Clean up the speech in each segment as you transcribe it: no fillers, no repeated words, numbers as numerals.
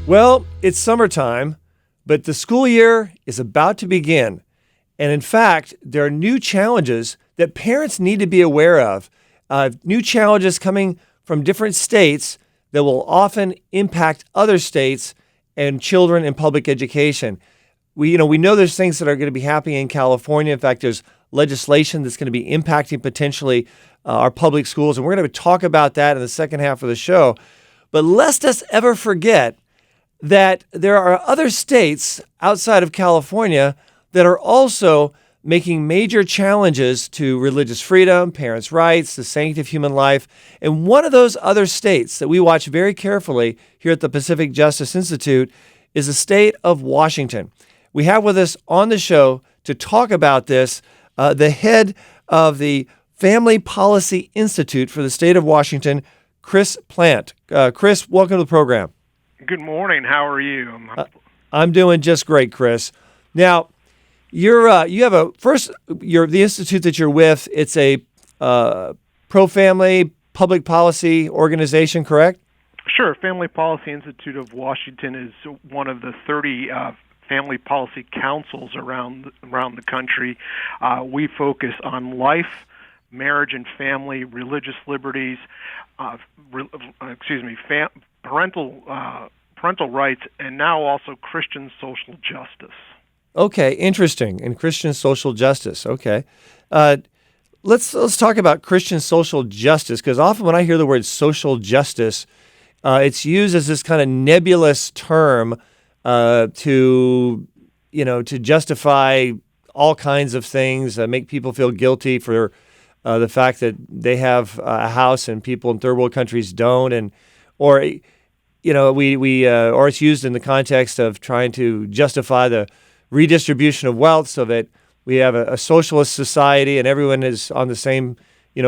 Well, it's summertime, but the school year is about to begin. And in fact, there are new challenges that parents need to be aware of. New challenges coming from different states that will often impact other states and children in public education. We know there's things that are going to be happening in California. In fact, there's legislation that's going to be impacting potentially our public schools. And we're going to talk about that in the second half of the show. But lest us ever forget that there are other states outside of California that are also making major challenges to religious freedom, parents' rights, the sanctity of human life. And one of those other states that we watch very carefully here at the Pacific Justice Institute is the state of Washington. We have with us on the show to talk about this the head of the Family Policy Institute for the state of Washington, Chris Plante. Chris, welcome to the program. Good morning. How are you? I'm doing just great, Chris. Now, the institute that you're with. It's a pro-family public policy organization, correct? Sure. Family Policy Institute of Washington is one of the 30 family policy councils around the country. We focus on life, marriage and family, religious liberties, parental rights, and now also Christian social justice. Okay, interesting. And Christian social justice. Okay, let's talk about Christian social justice, because often when I hear the word social justice, it's used as this kind of nebulous term to justify all kinds of things, make people feel guilty for the fact that they have a house and people in third world countries don't, or it's used in the context of trying to justify the redistribution of wealth so that we have a socialist society and everyone is on the same,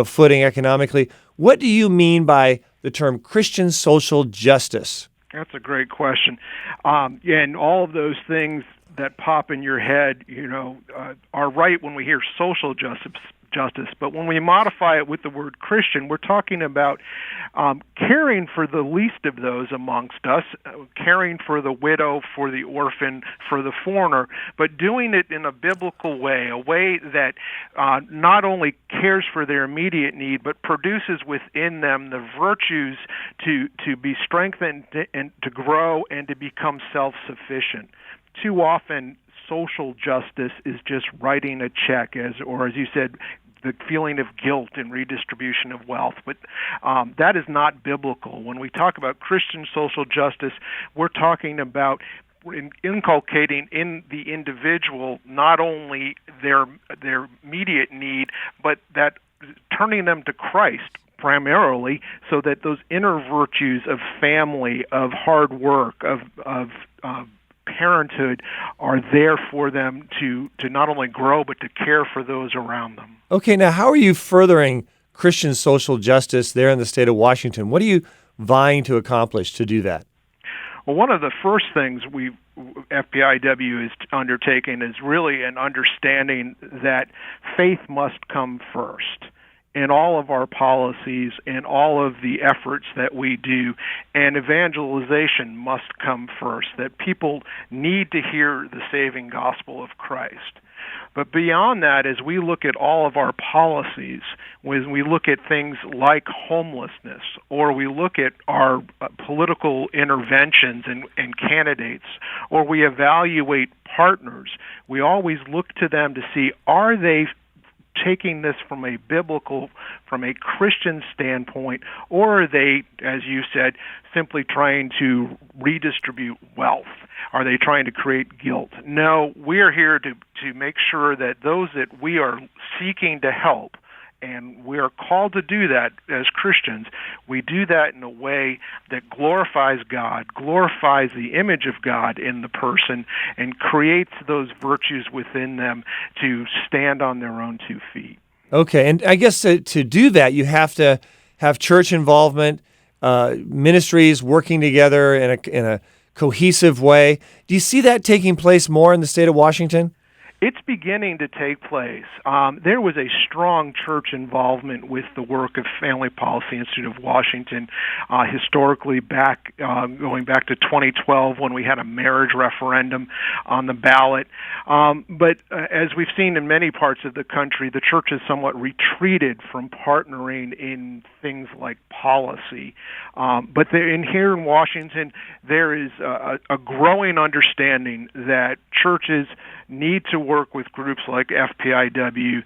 footing economically. What do you mean by the term Christian social justice? That's a great question. And all of those things that pop in your head, are right when we hear social justice. But when we modify it with the word Christian, we're talking about caring for the least of those amongst us, caring for the widow, for the orphan, for the foreigner, but doing it in a biblical way, a way that not only cares for their immediate need, but produces within them the virtues to be strengthened and to grow and to become self-sufficient. Too often, social justice is just writing a check, as you said, the feeling of guilt and redistribution of wealth. But that is not biblical. When we talk about Christian social justice, we're talking about inculcating in the individual not only their immediate need, but that turning them to Christ primarily, so that those inner virtues of family, of hard work, of parenthood are there for them to not only grow, but to care for those around them. Okay, now how are you furthering Christian social justice there in the state of Washington? What are you vying to accomplish to do that? Well, one of the first things FPIW is undertaking is really an understanding that faith must come first in all of our policies and all of the efforts that we do, and evangelization must come first, that people need to hear the saving gospel of Christ. But beyond that, as we look at all of our policies, when we look at things like homelessness, or we look at our political interventions and candidates, or we evaluate partners, we always look to them to see, are they taking this from a Christian standpoint, or are they, as you said, simply trying to redistribute wealth? Are they trying to create guilt? No, we're here to make sure that those that we are seeking to help, and we are called to do that as Christians, we do that in a way that glorifies God, glorifies the image of God in the person, and creates those virtues within them to stand on their own 2 feet. Okay, and I guess to do that, you have to have church involvement, ministries working together in a cohesive way. Do you see that taking place more in the state of Washington? It's beginning to take place. There was a strong church involvement with the work of Family Policy Institute of Washington historically going back to 2012 when we had a marriage referendum on the ballot. But as we've seen in many parts of the country, the church has somewhat retreated from partnering in things like policy. But here in Washington, there is a growing understanding that churches need to work with groups like FPIW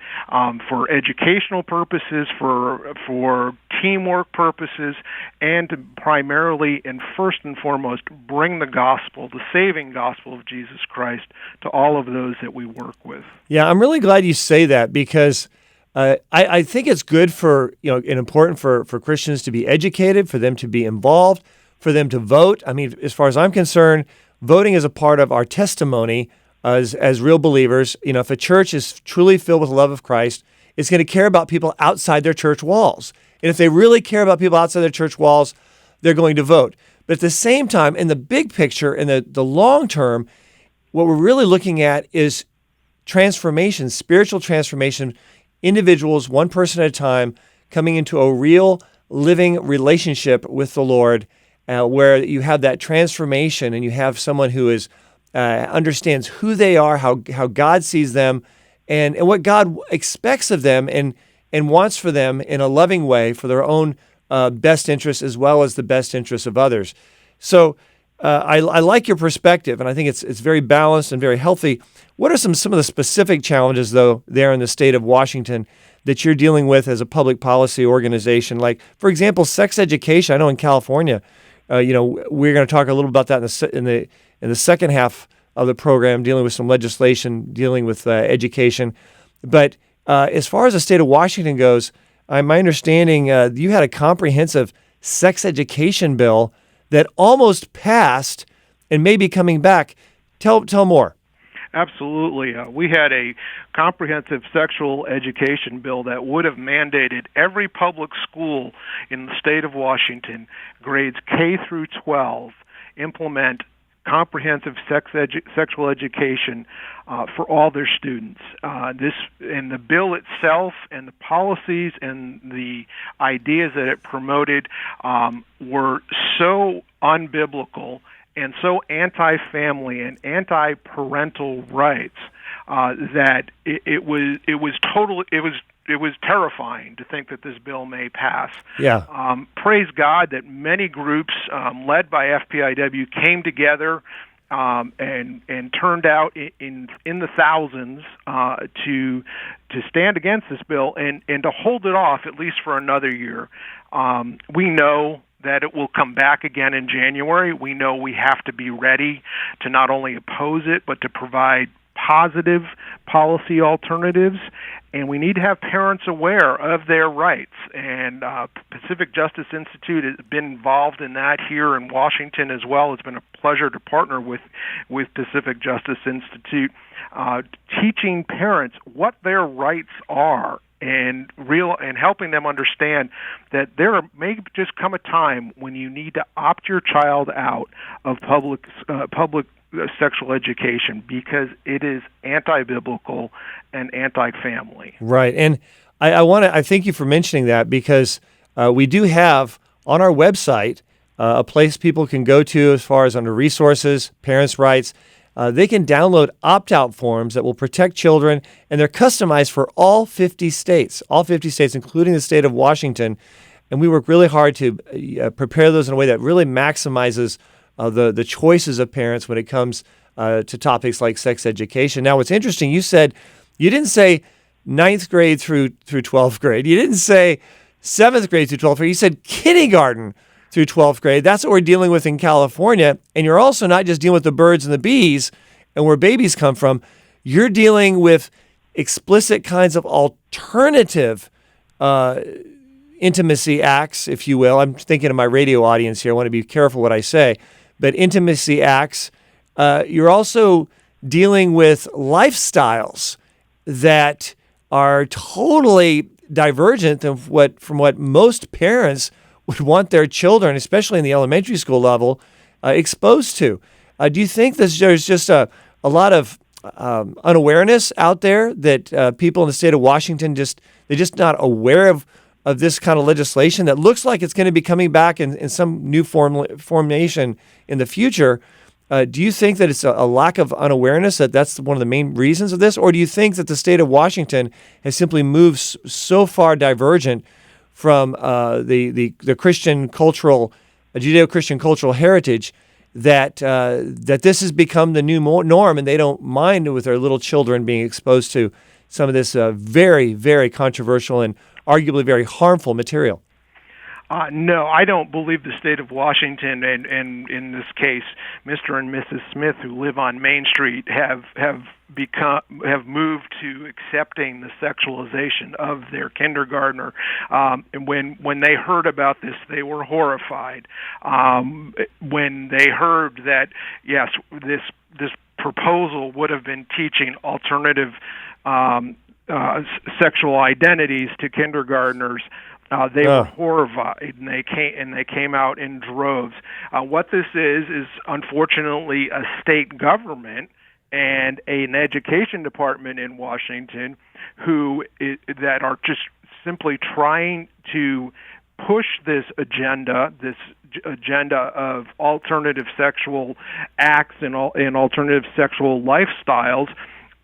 for educational purposes, for teamwork purposes, and to primarily and first and foremost bring the gospel, the saving gospel of Jesus Christ, to all of those that we work with. Yeah, I'm really glad you say that because I think it's good for, and important for Christians to be educated, for them to be involved, for them to vote. I mean, as far as I'm concerned, voting is a part of our testimony as real believers. If a church is truly filled with the love of Christ, it's going to care about people outside their church walls. And if they really care about people outside their church walls, they're going to vote. But at the same time, in the big picture, in the long term, what we're really looking at is transformation, spiritual transformation, individuals, one person at a time, coming into a real living relationship with the Lord, where you have that transformation and you have someone who is understands who they are, how God sees them, and what God expects of them and wants for them in a loving way for their own best interests as well as the best interests of others. So I like your perspective, and I think it's very balanced and very healthy. What are some of the specific challenges, though, there in the state of Washington that you're dealing with as a public policy organization? Like, for example, sex education. I know in California, we're going to talk a little about that in the second half of the program, dealing with some legislation, dealing with education. But as far as the state of Washington goes, my understanding, you had a comprehensive sex education bill that almost passed and may be coming back. Tell more. Absolutely. We had a comprehensive sexual education bill that would have mandated every public school in the state of Washington, grades K through 12, implement comprehensive sexual education for all their students. The bill itself and the policies and the ideas that it promoted were so unbiblical and so anti-family and anti-parental rights that it was terrifying to think that this bill may pass. Yeah. Praise God that many groups led by FPIW came together and turned out in the thousands to stand against this bill and to hold it off at least for another year. We know that it will come back again in January. We know we have to be ready to not only oppose it, but to provide positive policy alternatives, and we need to have parents aware of their rights. And Pacific Justice Institute has been involved in that here in Washington as well. It's been a pleasure to partner with Pacific Justice Institute, teaching parents what their rights are and helping them understand that there may just come a time when you need to opt your child out of public sexual education because it is anti-biblical and anti-family. Right, and I thank you for mentioning that because we do have on our website a place people can go to as far as under resources, parents' rights. They can download opt-out forms that will protect children, and they're customized for all 50 states, including the state of Washington. And we work really hard to prepare those in a way that really maximizes the choices of parents when it comes to topics like sex education. Now, what's interesting, you didn't say 9th grade through 12th grade. You didn't say 7th grade through 12th grade. You said kindergarten through 12th grade. That's what we're dealing with in California. And you're also not just dealing with the birds and the bees and where babies come from. You're dealing with explicit kinds of alternative intimacy acts, if you will. I'm thinking of my radio audience here. I want to be careful what I say. But intimacy acts, you're also dealing with lifestyles that are totally divergent from what most parents would want their children, especially in the elementary school level, exposed to. Do you think there's just a lot of unawareness out there that people in the state of Washington they're just not aware of this kind of legislation that looks like it's going to be coming back in some new formation in the future. Do you think that it's a lack of unawareness that's one of the main reasons of this, or do you think that the state of Washington has simply moved so far divergent from the Christian cultural, Judeo-Christian cultural heritage that this has become the new norm, and they don't mind with their little children being exposed to some of this very, very controversial and arguably very harmful material? No, I don't believe the state of Washington, and in this case, Mr. and Mrs. Smith, who live on Main Street, have moved to accepting the sexualization of their kindergartner. And when they heard about this, they were horrified. When they heard that, yes, this proposal would have been teaching alternative sexual identities to kindergartners, they were horrified, and they came out in droves. What this is unfortunately a state government and an education department in Washington that are just simply trying to push this agenda of alternative sexual acts and alternative sexual lifestyles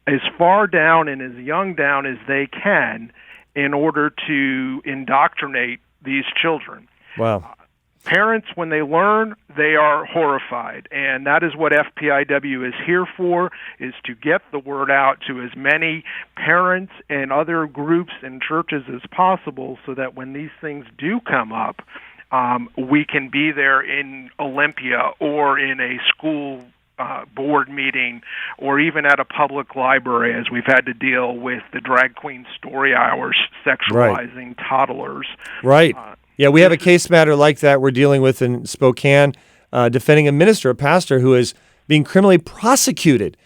as far down and as young down as they can, in order to indoctrinate these children. Wow. Parents, when they learn, they are horrified, and that is what FPIW is here for, is to get the word out to as many parents and other groups and churches as possible, so that when these things do come up, we can be there in Olympia or in a school board meeting, or even at a public library, as we've had to deal with the drag queen story hours sexualizing toddlers. Right. Yeah, we have a case matter like that we're dealing with in Spokane, defending a pastor who is being criminally prosecuted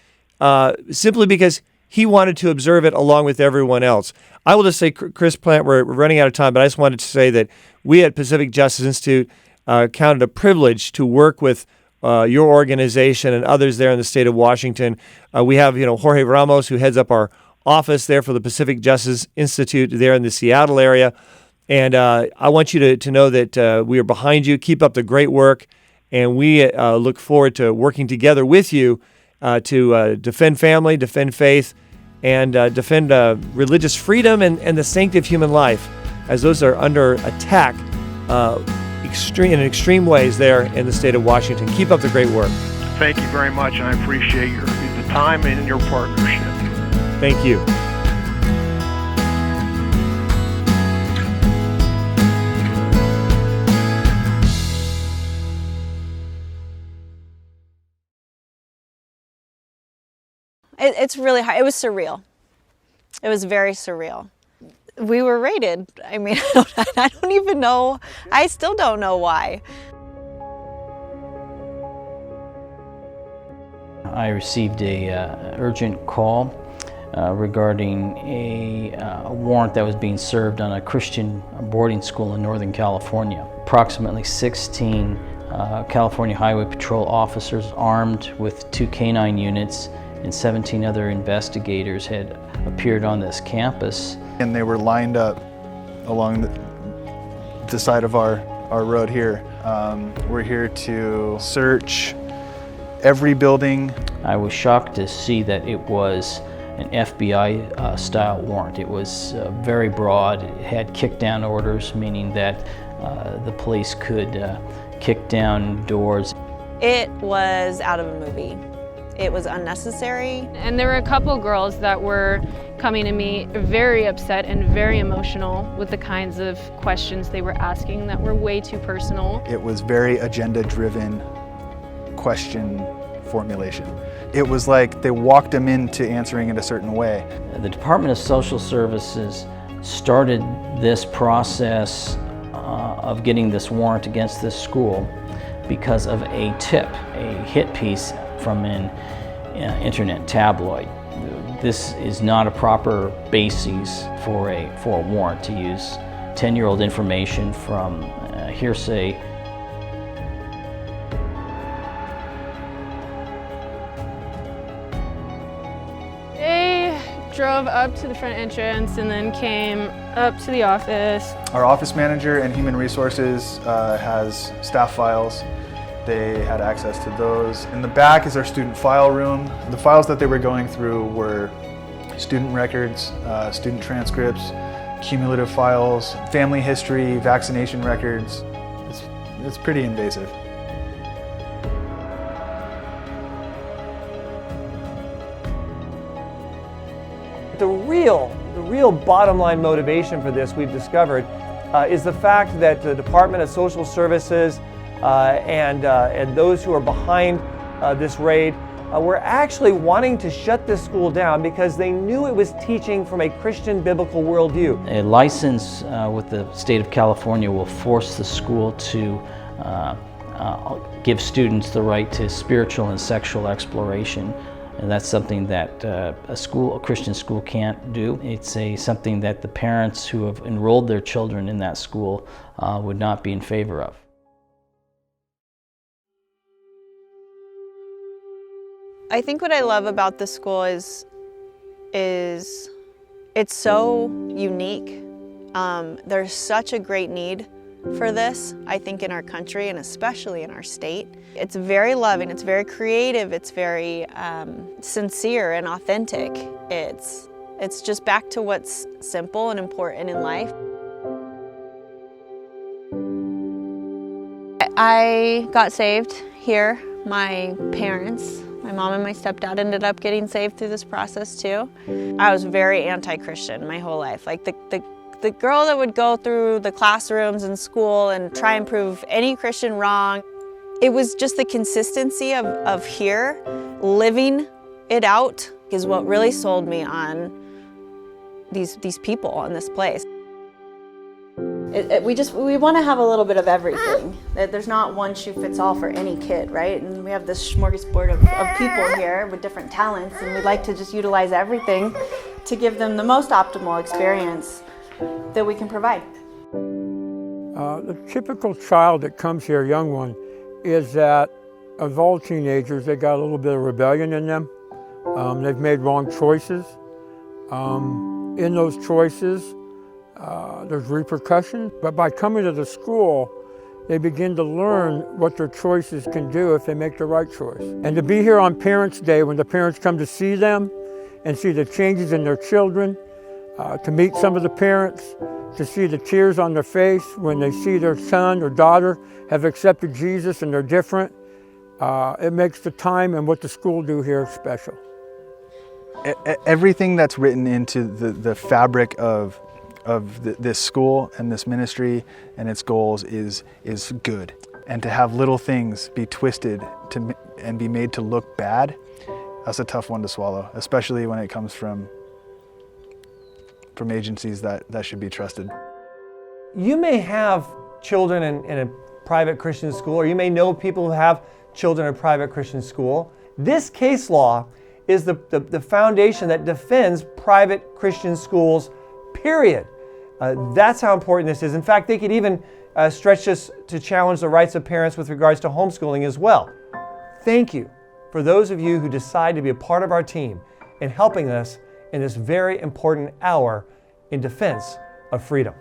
simply because he wanted to observe it along with everyone else. I will just say, Chris Plante, we're running out of time, but I just wanted to say that we at Pacific Justice Institute counted a privilege to work with your organization and others there in the state of Washington. We have, Jorge Ramos, who heads up our office there for the Pacific Justice Institute there in the Seattle area. And I want you to know that we are behind you. Keep up the great work. And we look forward to working together with you to defend family, defend faith, and defend religious freedom and the sanctity of human life, as those are under attack in extreme ways there in the state of Washington. Keep up the great work. Thank you very much, and I appreciate the time and your partnership. Thank you. It's really hard. It was surreal. It was very surreal. We were raided. I mean, I don't even know. I still don't know why. I received a urgent call regarding a warrant that was being served on a Christian boarding school in Northern California. Approximately 16 California Highway Patrol officers armed with 2 canine units and 17 other investigators had appeared on this campus. And they were lined up along the side of our road here. We're here to search every building. I was shocked to see that it was an FBI style warrant. It was very broad. It had kick-down orders, meaning that the police could kick down doors. It was out of a movie. It was unnecessary. And there were a couple girls that were coming to me very upset and very emotional with the kinds of questions they were asking that were way too personal. It was very agenda-driven question formulation. It was like they walked them into answering it a certain way. The Department of Social Services started this process of getting this warrant against this school because of a tip, a hit piece from an internet tabloid. This is not a proper basis for a warrant to use 10-year-old information from hearsay. drove up to the front entrance and then came up to the office. Our office manager and human resources has staff files. They had access to those. In the back is our student file room. The files that they were going through were student records, student transcripts, cumulative files, family history, vaccination records. It's pretty invasive. The real bottom line motivation for this, we've discovered, is the fact that the Department of Social Services and those who are behind this raid were actually wanting to shut this school down because they knew it was teaching from a Christian biblical worldview. A license with the state of California will force the school to give students the right to spiritual and sexual exploration. And that's something that a Christian school can't do. It's something that the parents who have enrolled their children in that school would not be in favor of. I think what I love about the school is it's so unique. There's such a great need for this, I think, in our country and especially in our state. It's very loving, it's very creative, it's very sincere and authentic. It's just back to what's simple and important in life. I got saved here. My parents, my mom and my stepdad, ended up getting saved through this process too. I was very anti-Christian my whole life. Like the girl that would go through the classrooms in school and try and prove any Christian wrong. It was just the consistency of here, living it out, is what really sold me on these people in this place. We want to have a little bit of everything. There's not one shoe fits all for any kid, right? And we have this smorgasbord of people here with different talents, and we'd like to just utilize everything to give them the most optimal experience that we can provide. The typical child that comes here, young one, is that of all teenagers, they got a little bit of rebellion in them. They've made wrong choices. In those choices, there's repercussions, but by coming to the school, they begin to learn what their choices can do if they make the right choice. And to be here on Parents' Day, when the parents come to see them and see the changes in their children, to meet some of the parents, to see the tears on their face when they see their son or daughter have accepted Jesus and they're different, it makes the time and what the school do here special. Everything that's written into the fabric of this school and this ministry and its goals is good. And to have little things be twisted and be made to look bad, that's a tough one to swallow, especially when it comes from agencies that should be trusted. You may have children in a private Christian school, or you may know people who have children in a private Christian school. This case law is the foundation that defends private Christian schools, period. That's how important this is. In fact, they could even stretch this to challenge the rights of parents with regards to homeschooling as well. Thank you for those of you who decide to be a part of our team in helping us in this very important hour in defense of freedom.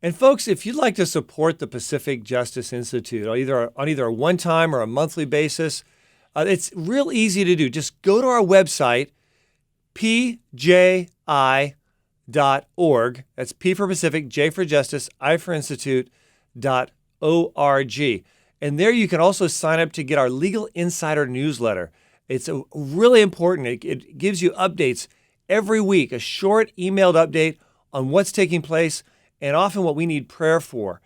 And folks, if you'd like to support the Pacific Justice Institute on either a one-time or a monthly basis, it's real easy to do. Just go to our website, pji.org. That's P for Pacific, J for Justice, I for Institute.org. And there you can also sign up to get our Legal Insider newsletter. It's really important. It gives you updates every week, a short emailed update on what's taking place and often what we need prayer for.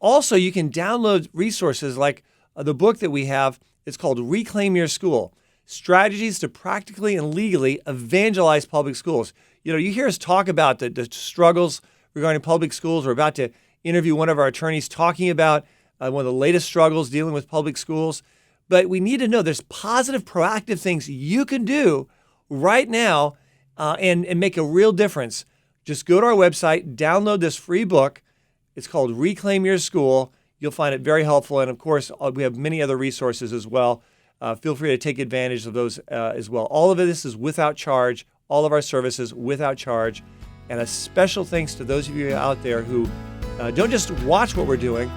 Also, you can download resources like the book that we have. It's called Reclaim Your School, Strategies to Practically and Legally Evangelize Public Schools. You know, you hear us talk about the struggles regarding public schools. We're about to interview one of our attorneys talking about one of the latest struggles dealing with public schools. But we need to know there's positive, proactive things you can do right now and make a real difference, just go to our website, download this free book. It's called Reclaim Your School. You'll find it very helpful. And of course, we have many other resources as well. Feel free to take advantage of those as well. All of this is without charge. All of our services without charge. And a special thanks to those of you out there who don't just watch what we're doing,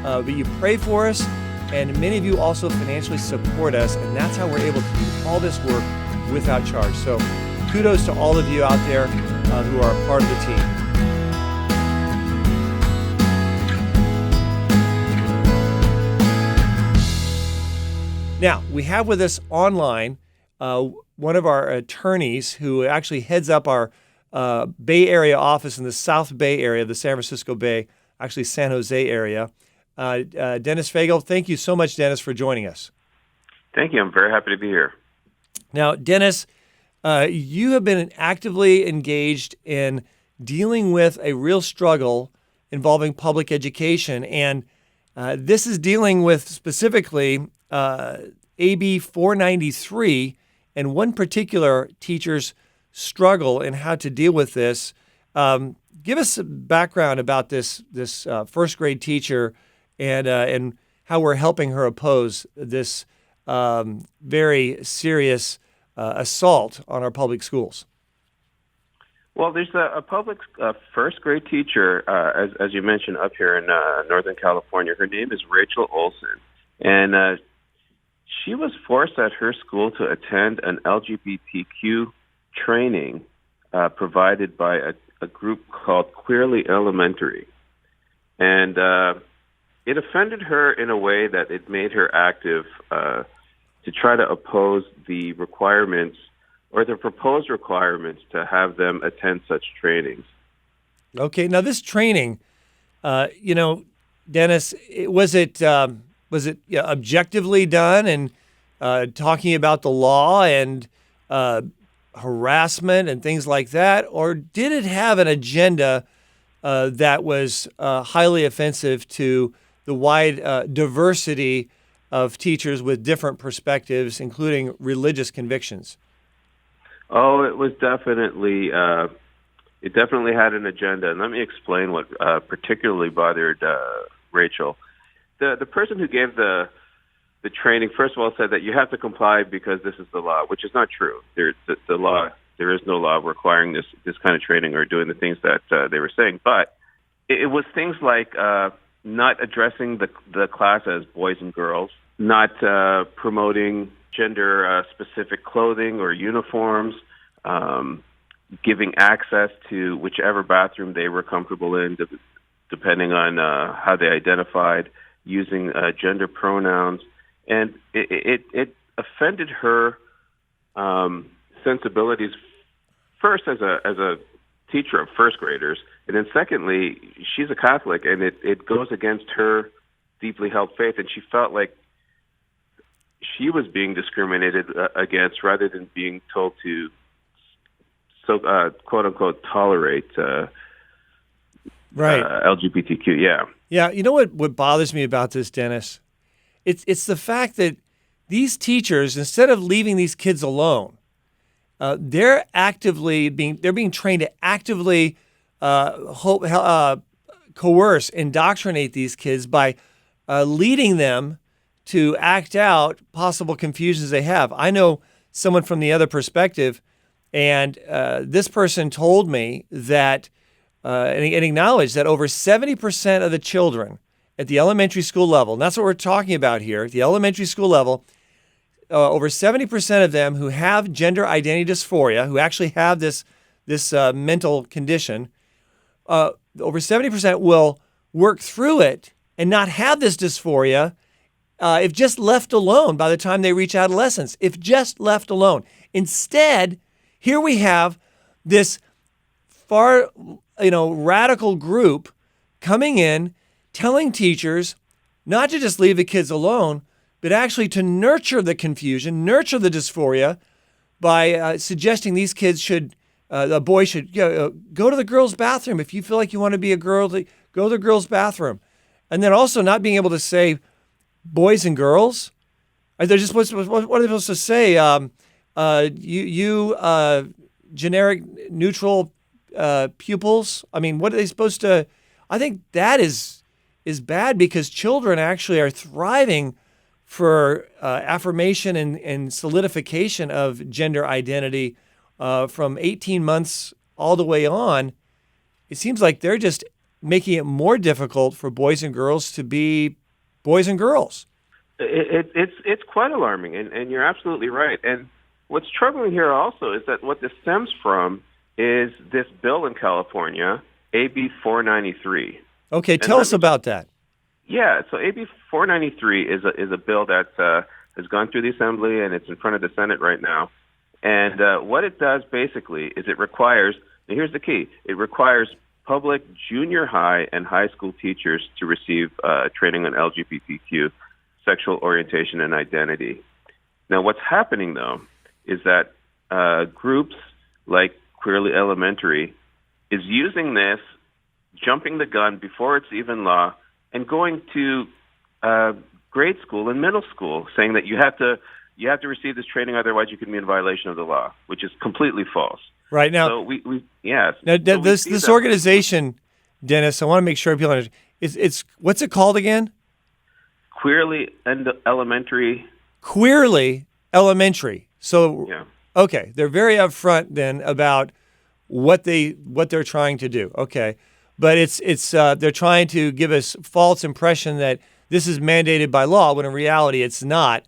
but you pray for us. And many of you also financially support us. And that's how we're able to do all this work without charge. So kudos to all of you out there who are a part of the team. Now, we have with us online one of our attorneys who actually heads up our Bay Area office in the South Bay area, the San Francisco Bay, actually San Jose area. Dennis Faigel, thank you so much, Dennis, for joining us. Thank you. I'm very happy to be here. Now, Dennis, you have been actively engaged in dealing with a real struggle involving public education, and this is dealing with specifically AB 493 and one particular teacher's struggle and how to deal with this. Give us a background about this first grade teacher and how we're helping her oppose this very serious assault on our public schools. Well, there's a public first grade teacher, as you mentioned, up here in Northern California. Her name is Rachel Olson, and she was forced at her school to attend an LGBTQ training provided by a group called Queerly Elementary. And it offended her in a way that it made her active to try to oppose the requirements or the proposed requirements to have them attend such trainings. Okay, now this training, Dennis, was it objectively done and talking about the law and harassment and things like that, or did it have an agenda that was highly offensive to the wide diversity of teachers with different perspectives, including religious convictions? Oh, it was definitely it definitely had an agenda, and let me explain what particularly bothered Rachel. The person who gave the training, first of all, said that you have to comply because this is the law, which is not true. There is no law requiring this kind of training or doing the things that they were saying. But it was things like not addressing the class as boys and girls, not promoting gender-specific clothing or uniforms, giving access to whichever bathroom they were comfortable in, depending on how they identified, using gender pronouns. And it offended her sensibilities, first as a teacher of first graders, and then secondly, she's a Catholic, and it goes against her deeply held faith, and she felt like she was being discriminated against rather than being told to, quote unquote, tolerate LGBTQ. Yeah. Yeah. You know what bothers me about this, Dennis? It's the fact that these teachers, instead of leaving these kids alone, they're being trained to actively coerce, indoctrinate these kids by leading them to act out possible confusions they have. I know someone from the other perspective, and this person told me that and acknowledged that over 70% of the children at the elementary school level, and that's what we're talking about here, at the elementary school level, over 70% of them who have gender identity dysphoria, who actually have this mental condition, over 70% will work through it and not have this dysphoria if just left alone by the time they reach adolescence, if just left alone. Instead, here we have this far, radical group coming in, telling teachers not to just leave the kids alone, but actually to nurture the confusion, nurture the dysphoria by suggesting these kids a boy should go to the girls' bathroom. If you feel like you want to be a girl, go to the girls' bathroom. And then also not being able to say boys and girls. They're just what are they supposed to say? generic, neutral pupils? I mean, what are they supposed to? I think that is bad because children actually are thriving for affirmation and solidification of gender identity from 18 months all the way on. It seems like they're just making it more difficult for boys and girls to be boys and girls. It's quite alarming, and you're absolutely right. And what's troubling here also is that what this stems from is this bill in California, AB 493. Okay, tell us about that. Yeah, so AB 493 is a bill that has gone through the Assembly, and it's in front of the Senate right now. And what it does basically is it requires, and here's the key, it requires public junior high and high school teachers to receive training on LGBTQ, sexual orientation and identity. Now, what's happening, though, is that groups like Queerly Elementary is using this, jumping the gun before it's even law, and going to grade school and middle school, saying that you have to receive this training, otherwise you can be in violation of the law, which is completely false. Right now, so yes. Now, this organization, Dennis, I want to make sure people understand. It's what's it called again? Queerly Elementary. Queerly Elementary. So, yeah. Okay, they're very upfront then about what they're trying to do. Okay, but it's they're trying to give us false impression that this is mandated by law when in reality it's not,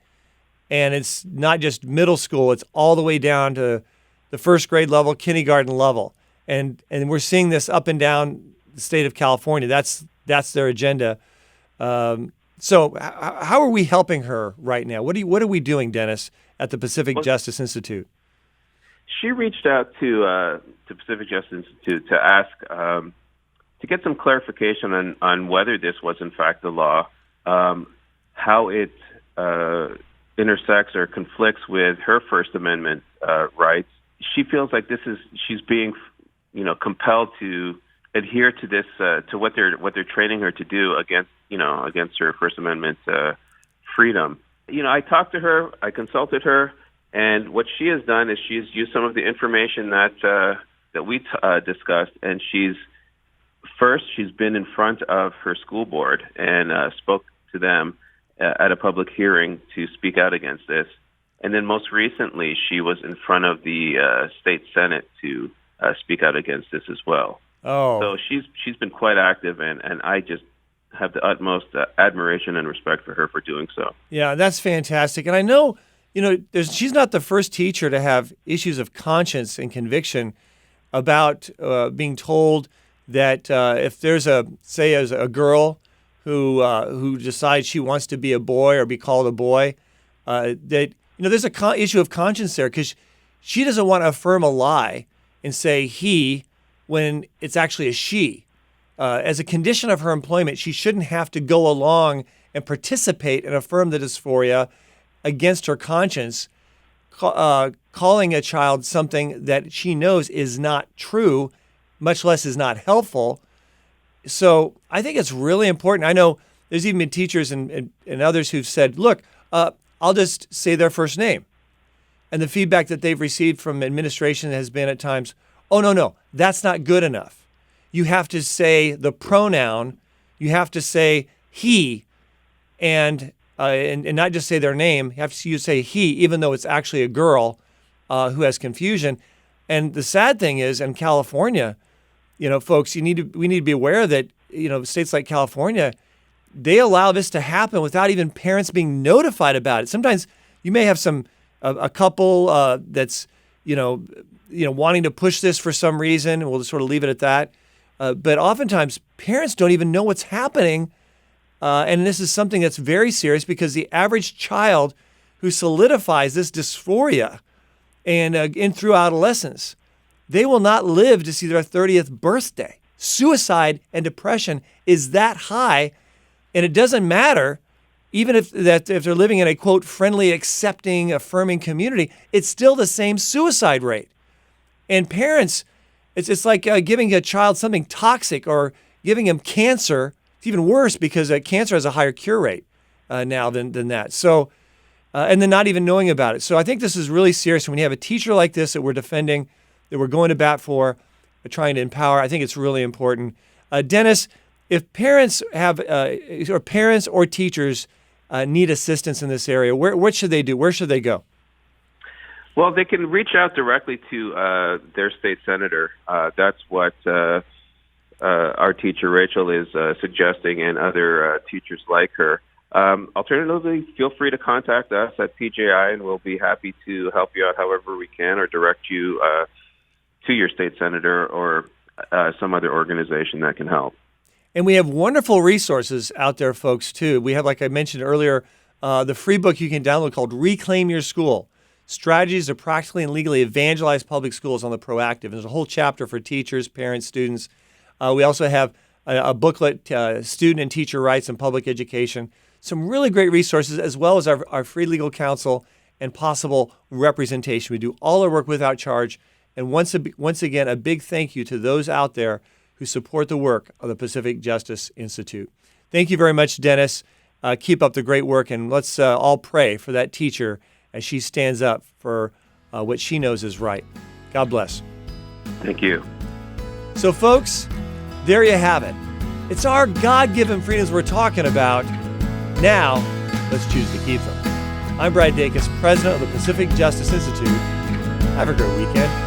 and it's not just middle school; it's all the way down to the first grade level, kindergarten level, and we're seeing this up and down the state of California. That's their agenda. So how are we helping her right now? What are we doing, Dennis, at the Pacific Justice Institute? She reached out to Pacific Justice Institute to ask to get some clarification on whether this was in fact the law, how it intersects or conflicts with her First Amendment rights. She feels like she's being, compelled to adhere to this, to what they're training her to do against her First Amendment freedom. I talked to her, I consulted her, and what she has done is she's used some of the information that we discussed, and she's been in front of her school board and spoke to them at a public hearing to speak out against this. And then most recently, she was in front of the state Senate to speak out against this as well. Oh, so she's been quite active, and I just have the utmost admiration and respect for her for doing so. Yeah, that's fantastic. And I know, she's not the first teacher to have issues of conscience and conviction about being told that if there's a girl who decides she wants to be a boy or be called a boy, that there's a issue of conscience there because she doesn't want to affirm a lie and say he when it's actually a she. As a condition of her employment, she shouldn't have to go along and participate and affirm the dysphoria against her conscience, calling a child something that she knows is not true, much less is not helpful. So I think it's really important. I know there's even been teachers and others who've said, look, I'll just say their first name. And the feedback that they've received from administration has been at times, oh, no, that's not good enough. You have to say the pronoun, you have to say he, and not just say their name. You have to say he, even though it's actually a girl who has confusion. And the sad thing is, in California, folks, we need to be aware that, states like California, they allow this to happen without even parents being notified about it. Sometimes you may have a couple that's, wanting to push this for some reason, and we'll just sort of leave it at that. But oftentimes, parents don't even know what's happening, and this is something that's very serious because the average child who solidifies this dysphoria and in through adolescence, they will not live to see their 30th birthday. Suicide and depression is that high, and it doesn't matter, even if they're living in a, quote, friendly, accepting, affirming community, it's still the same suicide rate. And parents, it's like giving a child something toxic or giving him cancer. It's even worse because cancer has a higher cure rate now than that. So, and then not even knowing about it. So I think this is really serious when you have a teacher like this that we're defending that we're going to bat for, trying to empower. I think it's really important. Dennis, if parents have, or parents or teachers need assistance in this area, what should they do? Where should they go? Well, they can reach out directly to their state senator. That's what our teacher Rachel is suggesting, and other teachers like her. Alternatively, feel free to contact us at PJI, and we'll be happy to help you out however we can, or direct you to your state senator or some other organization that can help. And we have wonderful resources out there, folks, too. We have, like I mentioned earlier, the free book you can download called Reclaim Your School, Strategies to Practically and Legally Evangelize Public Schools on the Proactive. And there's a whole chapter for teachers, parents, students. We also have a booklet, Student and Teacher Rights in Public Education. Some really great resources, as well as our free legal counsel and possible representation. We do all our work without charge. And once again, a big thank you to those out there who support the work of the Pacific Justice Institute. Thank you very much, Dennis. Keep up the great work, and let's all pray for that teacher as she stands up for what she knows is right. God bless. Thank you. So, folks, there you have it. It's our God-given freedoms we're talking about. Now, let's choose to keep them. I'm Brad Dacus, president of the Pacific Justice Institute. Have a great weekend.